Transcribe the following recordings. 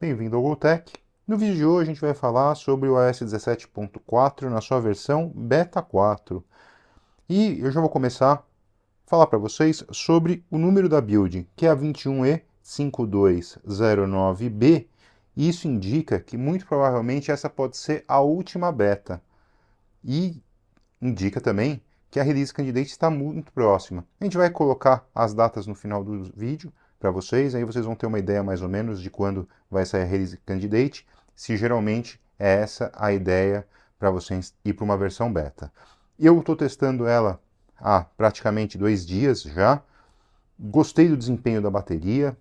Bem-vindo ao GoTech. No vídeo de hoje a gente vai falar sobre o iOS 17.4 na sua versão Beta 4. E eu já vou começar a falar para vocês sobre o número da build, que é a 21E5209B. E isso indica que muito provavelmente essa pode ser a última beta. E indica também que a release candidate está muito próxima. A gente vai colocar as datas no final do vídeo para vocês, aí vocês vão ter uma ideia mais ou menos de quando vai sair a release candidate, se geralmente é essa a ideia para vocês ir para uma versão beta. Eu estou testando ela há praticamente 2 dias já, gostei do desempenho da bateria,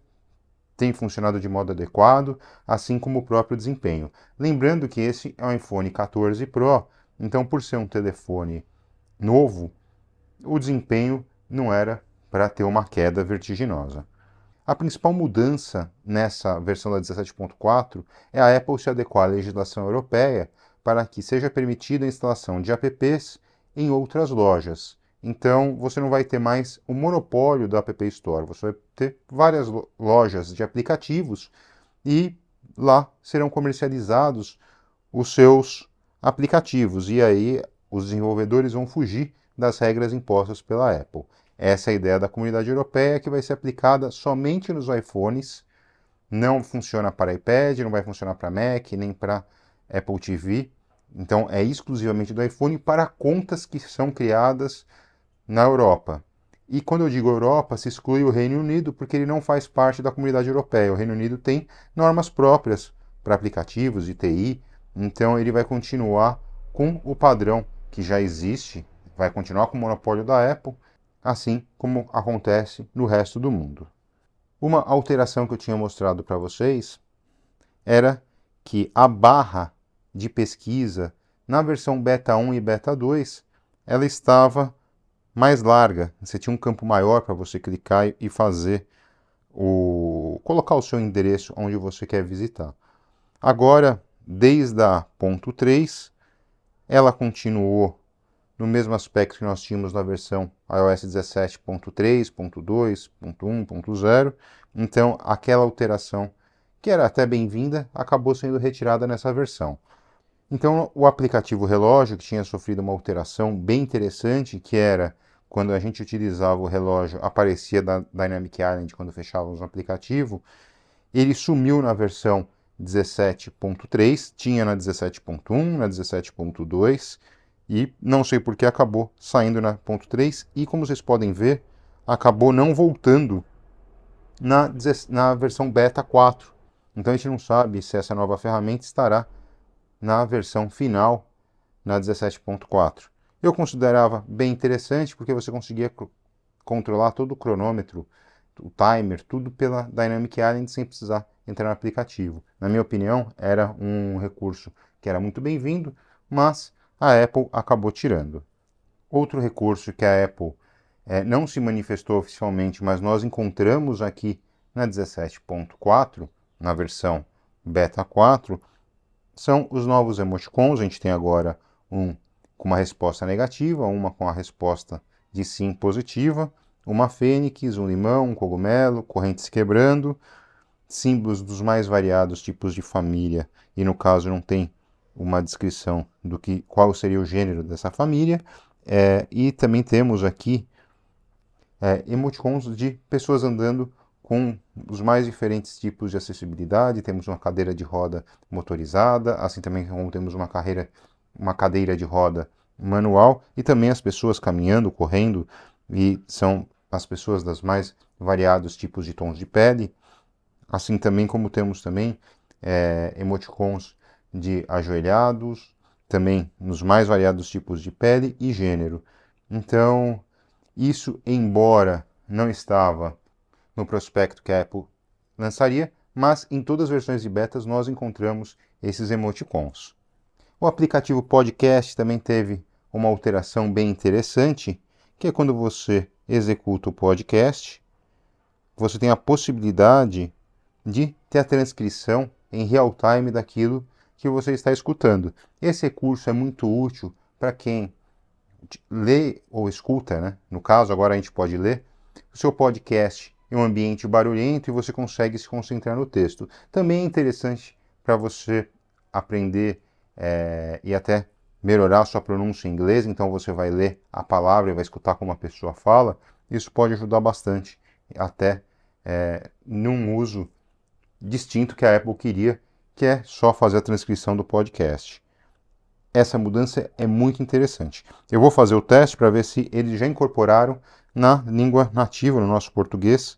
tem funcionado de modo adequado, assim como o próprio desempenho. Lembrando que esse é um iPhone 14 Pro, então por ser um telefone novo, o desempenho não era para ter uma queda vertiginosa. A principal mudança nessa versão da 17.4 é a Apple se adequar à legislação europeia para que seja permitida a instalação de apps em outras lojas. Então, você não vai ter mais o monopólio da App Store, você vai ter várias lojas de aplicativos e lá serão comercializados os seus aplicativos. E aí os desenvolvedores vão fugir das regras impostas pela Apple. Essa é a ideia da comunidade europeia, que vai ser aplicada somente nos iPhones, não funciona para iPad, não vai funcionar para Mac, nem para Apple TV. Então é exclusivamente do iPhone para contas que são criadas na Europa. E quando eu digo Europa, se exclui o Reino Unido, porque ele não faz parte da comunidade europeia. O Reino Unido tem normas próprias para aplicativos de TI, então ele vai continuar com o padrão que já existe, vai continuar com o monopólio da Apple, assim como acontece no resto do mundo. Uma alteração que eu tinha mostrado para vocês era que a barra de pesquisa na versão Beta 1 e Beta 2 ela estava mais larga. Você tinha um campo maior para você clicar e fazer colocar o seu endereço onde você quer visitar. Agora, desde a ponto 3, ela continuou no mesmo aspecto que nós tínhamos na versão iOS 17.3, ponto 2, ponto 1, ponto 0. Então, aquela alteração, que era até bem-vinda, acabou sendo retirada nessa versão. Então, o aplicativo relógio, que tinha sofrido uma alteração bem interessante, que era quando a gente utilizava o relógio, aparecia da Dynamic Island quando fechávamos o aplicativo, ele sumiu na versão 17.3, tinha na 17.1, na 17.2, e não sei por que acabou saindo na ponto 3, e como vocês podem ver, acabou não voltando na versão Beta 4. Então a gente não sabe se essa nova ferramenta estará na versão final, na 17.4. Eu considerava bem interessante porque você conseguia controlar todo o cronômetro, o timer, tudo pela Dynamic Island sem precisar entrar no aplicativo. Na minha opinião, era um recurso que era muito bem-vindo, mas a Apple acabou tirando. Outro recurso que a Apple não se manifestou oficialmente, mas nós encontramos aqui na 17.4, na versão Beta 4, são os novos emoticons. A gente tem agora um com uma resposta negativa, uma com a resposta de sim positiva, uma fênix, um limão, um cogumelo, corrente se quebrando, símbolos dos mais variados tipos de família, e no caso não tem uma descrição do que qual seria o gênero dessa família, e também temos aqui emoticons de pessoas andando com os mais diferentes tipos de acessibilidade. Temos uma cadeira de roda motorizada, assim também como temos uma cadeira de roda manual, e também as pessoas caminhando, correndo, e são as pessoas das mais variados tipos de tons de pele, assim também como temos também emoticons de ajoelhados, também nos mais variados tipos de pele e gênero. Então, isso, embora não estava no prospecto que a Apple lançaria, mas em todas as versões de betas nós encontramos esses emoticons. O aplicativo Podcast também teve uma alteração bem interessante, que é quando você executa o podcast, você tem a possibilidade de ter a transcrição em real time daquilo que você está escutando. Esse recurso é muito útil para quem lê ou escuta, né? No caso, agora a gente pode ler o seu podcast em um ambiente barulhento e você consegue se concentrar no texto. Também é interessante para você aprender e até melhorar a sua pronúncia em inglês, então você vai ler a palavra e vai escutar como a pessoa fala. Isso pode ajudar bastante, até num uso distinto que a Apple queria, que é só fazer a transcrição do podcast. Essa mudança é muito interessante. Eu vou fazer o teste para ver se eles já incorporaram na língua nativa, no nosso português.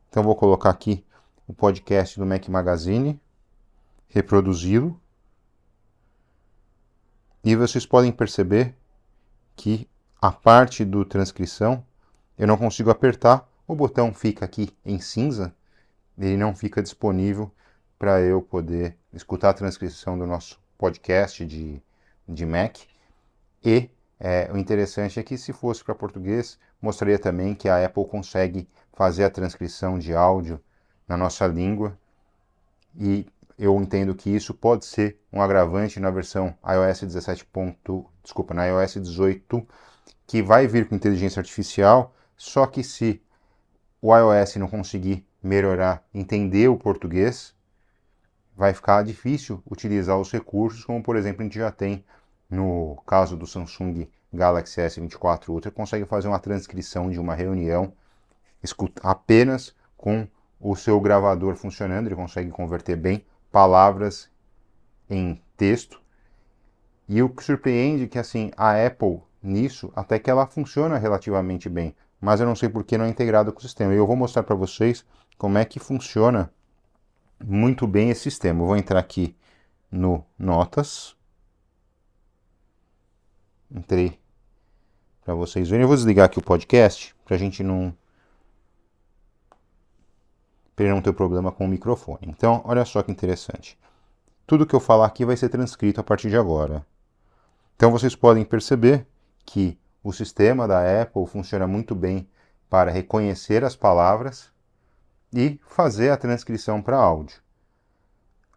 Então vou colocar aqui o podcast do Mac Magazine, reproduzi-lo. E vocês podem perceber que a parte do transcrição eu não consigo apertar, o botão fica aqui em cinza, ele não fica disponível para eu poder escutar a transcrição do nosso podcast de Mac. E o interessante é que se fosse para português, mostraria também que a Apple consegue fazer a transcrição de áudio na nossa língua, e eu entendo que isso pode ser um agravante na versão iOS 17. Na iOS 18, que vai vir com inteligência artificial, só que se o iOS não conseguir melhorar, entender o português, vai ficar difícil utilizar os recursos, como por exemplo a gente já tem no caso do Samsung Galaxy S24 Ultra, consegue fazer uma transcrição de uma reunião apenas com o seu gravador funcionando, ele consegue converter bem palavras em texto. E o que surpreende é que assim, a Apple nisso, até que ela funciona relativamente bem, mas eu não sei por que não é integrado com o sistema. E eu vou mostrar para vocês como é que funciona muito bem esse sistema. Eu vou entrar aqui no Notas. Entrei para vocês verem. Eu vou desligar aqui o podcast para a gente não ter problema com o microfone. Então, olha só que interessante. Tudo que eu falar aqui vai ser transcrito a partir de agora. Então vocês podem perceber que o sistema da Apple funciona muito bem para reconhecer as palavras e fazer a transcrição para áudio.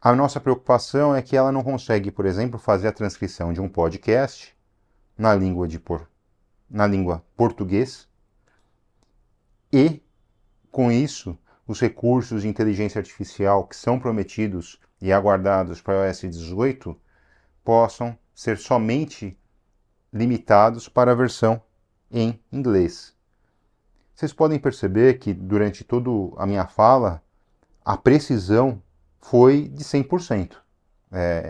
A nossa preocupação é que ela não consegue, por exemplo, fazer a transcrição de um podcast na língua português e, com isso, os recursos de inteligência artificial que são prometidos e aguardados para o iOS 18 possam ser somente limitados para a versão em inglês. Vocês podem perceber que durante toda a minha fala, a precisão foi de 100%.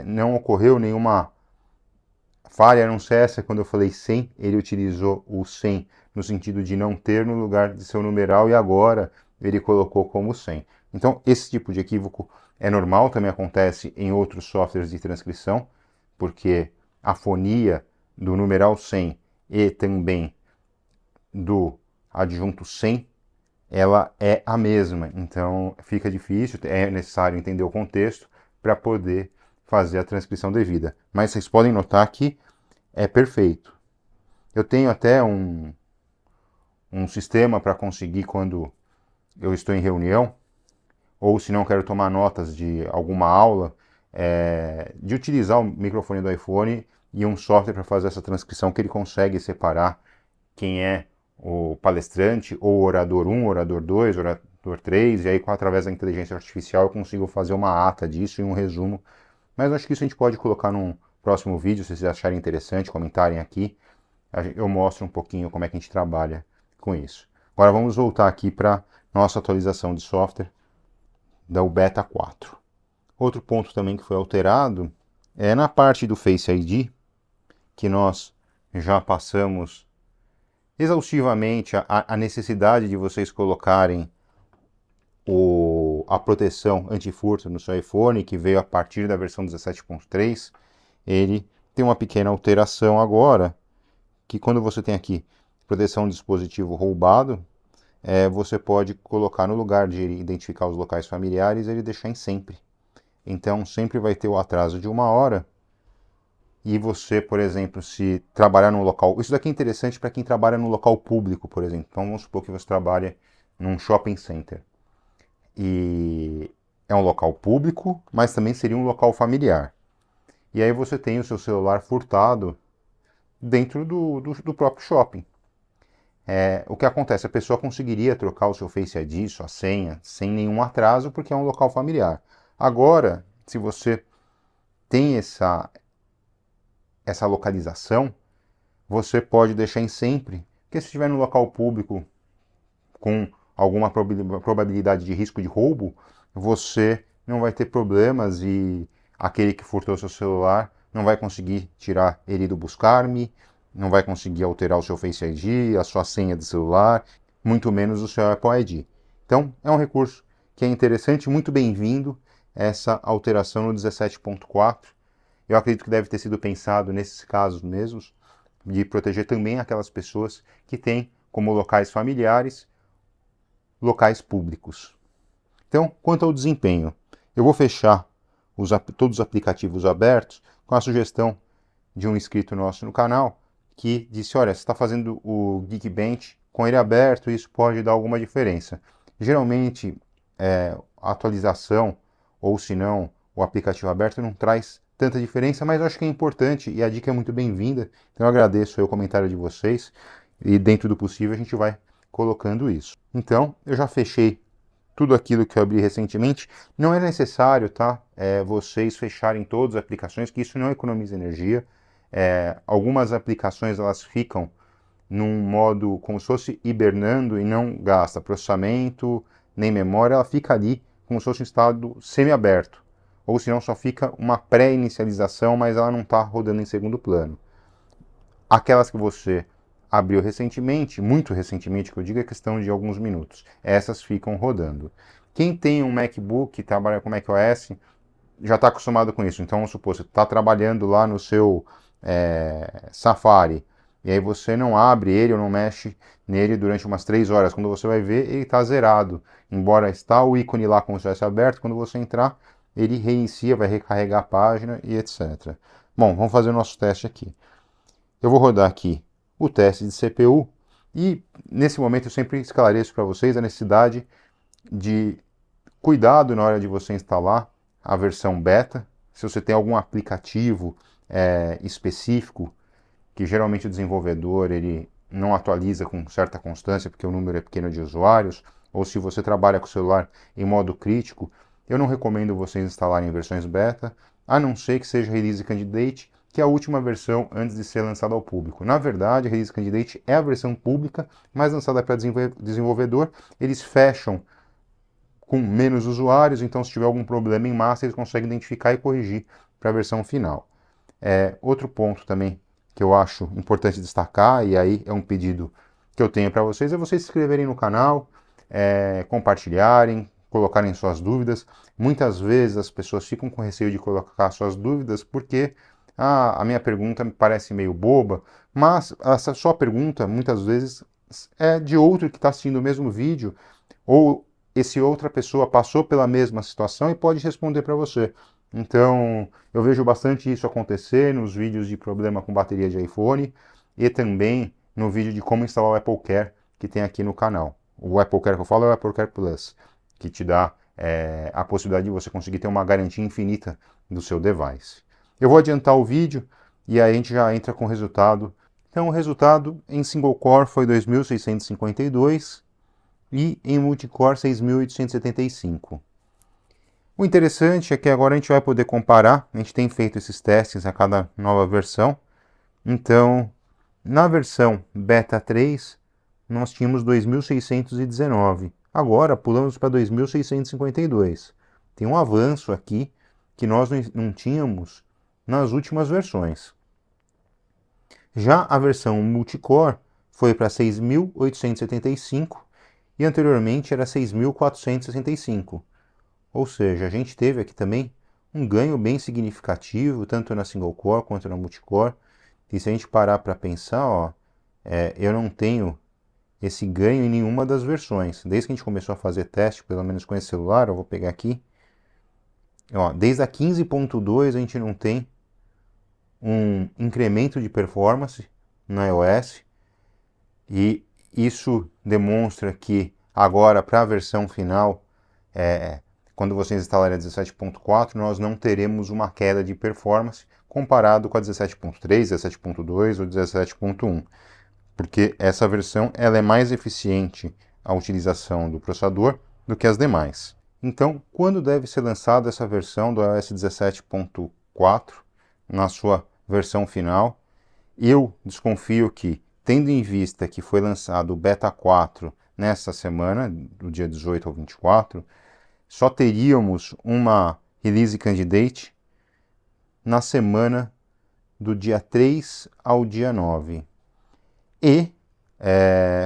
Não ocorreu nenhuma falha, a não ser essa, quando eu falei 100, ele utilizou o 100 no sentido de não ter no lugar de seu numeral, e agora ele colocou como 100. Então, esse tipo de equívoco é normal, também acontece em outros softwares de transcrição, porque a fonia do numeral 100 e também do adjunto 100, ela é a mesma. Então, fica difícil, é necessário entender o contexto para poder fazer a transcrição devida. Mas vocês podem notar que é perfeito. Eu tenho até um sistema para conseguir, quando eu estou em reunião, ou se não quero tomar notas de alguma aula, de utilizar o microfone do iPhone e um software para fazer essa transcrição, que ele consegue separar quem é o palestrante, ou orador 1, orador 2, orador 3, e aí através da inteligência artificial eu consigo fazer uma ata disso e um resumo. Mas acho que isso a gente pode colocar num próximo vídeo, se vocês acharem interessante, comentarem aqui. Eu mostro um pouquinho como é que a gente trabalha com isso. Agora vamos voltar aqui para nossa atualização de software da Beta 4. Outro ponto também que foi alterado é na parte do Face ID, que nós já passamos exaustivamente a necessidade de vocês colocarem a proteção anti-furto no seu iPhone, que veio a partir da versão 17.3. Ele tem uma pequena alteração agora, que quando você tem aqui proteção de dispositivo roubado, você pode colocar no lugar de identificar os locais familiares, ele deixar em sempre. Então sempre vai ter o atraso de 1 hora. E você, por exemplo, se trabalhar num local... Isso daqui é interessante para quem trabalha no local público, por exemplo. Então vamos supor que você trabalha num shopping center. E é um local público, mas também seria um local familiar. E aí você tem o seu celular furtado dentro do próprio shopping. O que acontece? A pessoa conseguiria trocar o seu Face ID, sua senha, sem nenhum atraso, porque é um local familiar. Agora, se você tem essa localização, você pode deixar em sempre, porque se estiver no local público com alguma probabilidade de risco de roubo, você não vai ter problemas e aquele que furtou seu celular não vai conseguir tirar ele do Buscar-me, não vai conseguir alterar o seu Face ID, a sua senha de celular, muito menos o seu Apple ID. Então, é um recurso que é interessante, muito bem-vindo, essa alteração no 17.4. Eu acredito que deve ter sido pensado nesses casos mesmos, de proteger também aquelas pessoas que têm como locais familiares locais públicos. Então, quanto ao desempenho, eu vou fechar todos os aplicativos abertos com a sugestão de um inscrito nosso no canal que disse, olha, você está fazendo o Geekbench com ele aberto, isso pode dar alguma diferença. Geralmente, a atualização, ou se não, o aplicativo aberto não traz tanta diferença, mas eu acho que é importante e a dica é muito bem-vinda. Então eu agradeço o comentário de vocês e dentro do possível a gente vai colocando isso. Então, eu já fechei tudo aquilo que eu abri recentemente. Não é necessário, tá? Vocês fecharem todas as aplicações, que isso não economiza energia. Algumas aplicações elas ficam num modo como se fosse hibernando e não gasta processamento nem memória, ela fica ali como se fosse um estado semi-aberto. Ou senão só fica uma pré-inicialização, mas ela não está rodando em segundo plano. Aquelas que você abriu recentemente, muito recentemente, que eu digo é questão de alguns minutos, essas ficam rodando. Quem tem um MacBook e trabalha com macOS já está acostumado com isso. Então, vamos supor, você está trabalhando lá no seu Safari, e aí você não abre ele ou não mexe nele durante umas 3 horas. Quando você vai ver, ele está zerado. Embora está o ícone lá como se estivesse aberto, quando você entrar, ele reinicia, vai recarregar a página e etc. Bom, vamos fazer o nosso teste aqui. Eu vou rodar aqui o teste de CPU e nesse momento eu sempre esclareço para vocês a necessidade de cuidado na hora de você instalar a versão beta. Se você tem algum aplicativo específico que geralmente o desenvolvedor ele não atualiza com certa constância porque o número é pequeno de usuários, ou se você trabalha com o celular em modo crítico, eu não recomendo vocês instalarem versões beta, a não ser que seja Release Candidate, que é a última versão antes de ser lançada ao público. Na verdade, a Release Candidate é a versão pública, mas lançada para desenvolvedor. Eles fecham com menos usuários, então se tiver algum problema em massa, eles conseguem identificar e corrigir para a versão final. Outro ponto também que eu acho importante destacar, e aí é um pedido que eu tenho para vocês, é vocês se inscreverem no canal, compartilharem, colocarem suas dúvidas. Muitas vezes as pessoas ficam com receio de colocar suas dúvidas porque a minha pergunta me parece meio boba, mas essa sua pergunta muitas vezes é de outro que está assistindo o mesmo vídeo, ou esse outra pessoa passou pela mesma situação e pode responder para você. Então, eu vejo bastante isso acontecer nos vídeos de problema com bateria de iPhone e também no vídeo de como instalar o Apple Care que tem aqui no canal. O Apple Care que eu falo é o Apple Care Plus, que te dá a possibilidade de você conseguir ter uma garantia infinita do seu device. Eu vou adiantar o vídeo e aí a gente já entra com o resultado. Então, o resultado em single core foi 2.652 e em multicore 6.875. O interessante é que agora a gente vai poder comparar, a gente tem feito esses testes a cada nova versão. Então, na versão Beta 3, nós tínhamos 2.619. Agora pulamos para 2.652. Tem um avanço aqui que nós não tínhamos nas últimas versões. Já a versão multicore foi para 6.875 e anteriormente era 6.465. Ou seja, a gente teve aqui também um ganho bem significativo, tanto na single core quanto na multicore. E se a gente parar para pensar, eu não tenho esse ganho em nenhuma das versões. Desde que a gente começou a fazer teste, pelo menos com esse celular, eu vou pegar aqui. Desde a 15.2 a gente não tem um incremento de performance no iOS. E isso demonstra que agora, para a versão final, quando vocês instalarem a 17.4, nós não teremos uma queda de performance comparado com a 17.3, 17.2 ou 17.1. porque essa versão ela é mais eficiente a utilização do processador do que as demais. Então, quando deve ser lançada essa versão do iOS 17.4 na sua versão final? Eu desconfio que, tendo em vista que foi lançado o Beta 4 nesta semana, do dia 18 ao 24, só teríamos uma Release Candidate na semana do dia 3 ao dia 9. E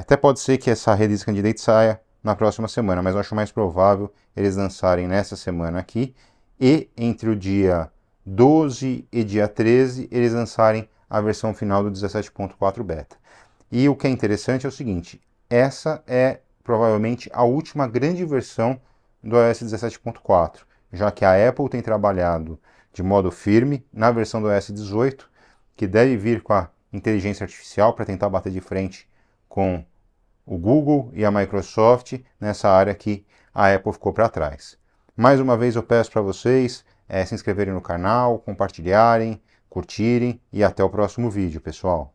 até pode ser que essa Release Candidate saia na próxima semana, mas eu acho mais provável eles lançarem nessa semana aqui e entre o dia 12 e dia 13 eles lançarem a versão final do 17.4 Beta. E o que é interessante é o seguinte, essa é provavelmente a última grande versão do iOS 17.4, já que a Apple tem trabalhado de modo firme na versão do iOS 18, que deve vir com a inteligência artificial para tentar bater de frente com o Google e a Microsoft nessa área que a Apple ficou para trás. Mais uma vez eu peço para vocês se inscreverem no canal, compartilharem, curtirem e até o próximo vídeo, pessoal.